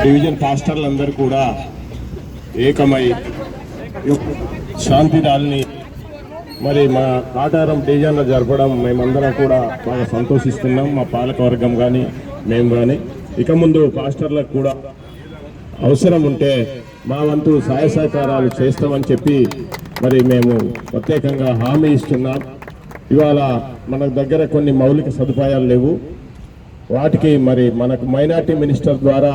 Division పాస్టర్లందరూ కూడా ఏకమై శాంతి ర్యాలీని మరి మా కాటారం డివిజన్లో జరపడం మేమందరం కూడా బాగా సంతోషిస్తున్నాం. మా పాలకవర్గం కానీ మేము కానీ ఇక ముందు పాస్టర్లకు కూడా అవసరం ఉంటే మా వంతు సహాయ సహకారాలు చేస్తామని చెప్పి మరి మేము ప్రత్యేకంగా హామీ ఇస్తున్నాం. ఇవాళ మన దగ్గర కొన్ని మౌలిక సదుపాయాలు లేవు. వాటికి మరి మనకు మైనార్టీ మినిస్టర్ ద్వారా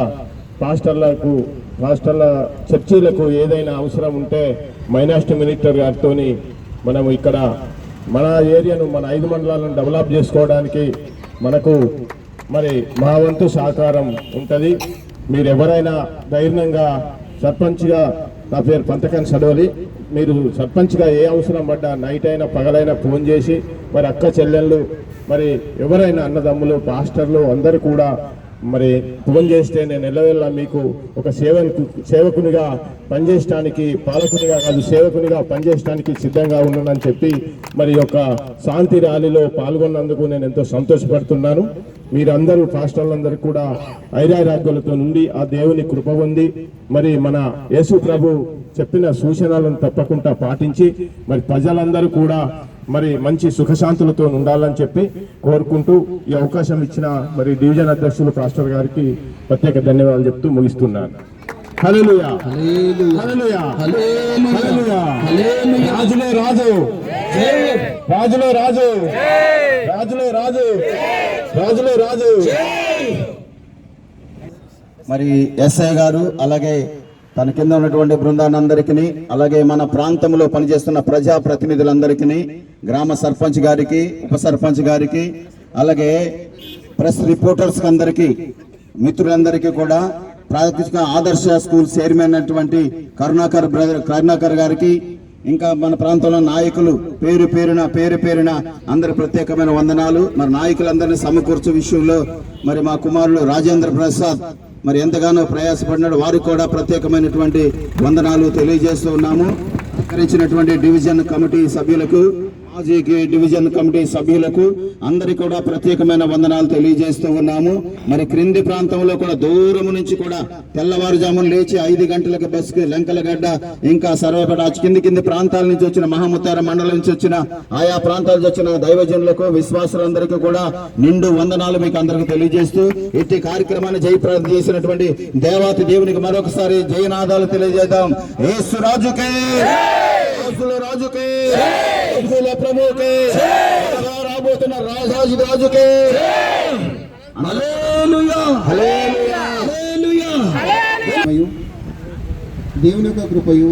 పాస్టర్ల చర్చీలకు ఏదైనా అవసరం ఉంటే మైనార్టీ మినిస్టర్ గారితో మనము ఇక్కడ మన ఏరియాను మన 5 మండలాలను డెవలప్ చేసుకోవడానికి మనకు మరి మా వంతు సహకారం ఉంటుంది. మీరు ఎవరైనా ధైర్యంగా సర్పంచ్గా, నా పేరు పంతకన్ సడోలి, మీరు సర్పంచ్గా ఏ అవసరం పడ్డా నైట్ అయినా పగలైనా ఫోన్ చేసి మరి అక్క చెల్లెళ్ళు మరి ఎవరైనా అన్నదమ్ములు పాస్టర్లు అందరూ కూడా మరి ఫోన్ చేస్తే నేను ఎల్లవెల్లా మీకు ఒక సేవకునిగా పనిచేయడానికి, పాలకునిగా కాదు సేవకునిగా పనిచేయడానికి సిద్ధంగా ఉన్నానని చెప్పి మరి యొక్క శాంతి ర్యాలీలో పాల్గొన్నందుకు నేను ఎంతో సంతోషపడుతున్నాను. మీరందరూ పాస్టర్లందరూ కూడా ఐరారోగ్యాలతో నుండి ఆ దేవుని కృప ఉంది. మరి మన యేసు ప్రభు చెప్పిన సూచనలను తప్పకుండా పాటించి మరి ప్రజలందరూ కూడా మరి మంచి సుఖశాంతులతో ఉండాలని చెప్పి కోరుకుంటూ ఈ అవకాశం ఇచ్చిన మరి డివిజన్ అధ్యక్షులు పాస్టర్ గారికి ప్రత్యేక ధన్యవాదాలు చెప్తూ ముగిస్తున్నాను. హల్లెలూయా, హల్లెలూయా, హల్లెలూయా. రాజులే రాజు, రాజులే రాజు, రాజులే రాజు, రాజులే రాజు. మరి ఎస్ఐ గారు అలాగే తన కింద ఉన్నటువంటి బృందానందరికీ, అలాగే మన ప్రాంతంలో పనిచేస్తున్న ప్రజా ప్రతినిధులందరికీ, గ్రామ సర్పంచ్ గారికి, ఉప సర్పంచ్ గారికి, అలాగే ప్రెస్ రిపోర్టర్స్ అందరికీ, మిత్రులందరికీ కూడా ప్రాథమిక ఆదర్శ స్కూల్ చైర్మన్ అయినటువంటి కరుణాకర్ గారికి, ఇంకా మన ప్రాంతంలో నాయకులు పేరు పేరున అందరి ప్రత్యేకమైన వందనాలు. మరి నాయకులందరినీ సమకూర్చే విషయంలో మరి మా కుమారుడు రాజేంద్ర ప్రసాద్ మరి ఎంతగానో ప్రయాసపడినాడు. వారికి కూడా ప్రత్యేకమైనటువంటి వందనాలు తెలియజేస్తూ ఉన్నాము. సహకరించినటువంటి డివిజన్ కమిటీ సభ్యులకు, మాజీ డివిజన్ కమిటీ సభ్యులకు అందరికీ కూడా ప్రత్యేకమైన వందనాలు తెలియజేస్తూ ఉన్నాము. మరి క్రింది ప్రాంతంలో కూడా దూరం నుంచి కూడా తెల్లవారుజామున లేచి 5 గంటలకు బస్సుకి లంకలగడ్డ, ఇంకా సర్వేపేట కింది ప్రాంతాల నుంచి వచ్చిన మహముత్తార మండలం నుంచి వచ్చిన ఆయా ప్రాంతాల నుంచి వచ్చిన దైవజనులకు, విశ్వాసులందరికీ కూడా నిండు వందనాలు మీకు అందరికీ తెలియజేస్తూ ఇట్టి కార్యక్రమాన్ని జయప్రదం చేసినటువంటి దేవాతి దేవునికి మరొకసారి జయనాదాలు తెలియజేద్దాం. యేసు రాజుకే, రాజుకే, ప్రభుకే, రాబోతున్న రాజాజు రాజుకే. హల్లెలూయా, హల్లెలూయా, హల్లెలూయా. దేవుని యొక్క కృపయు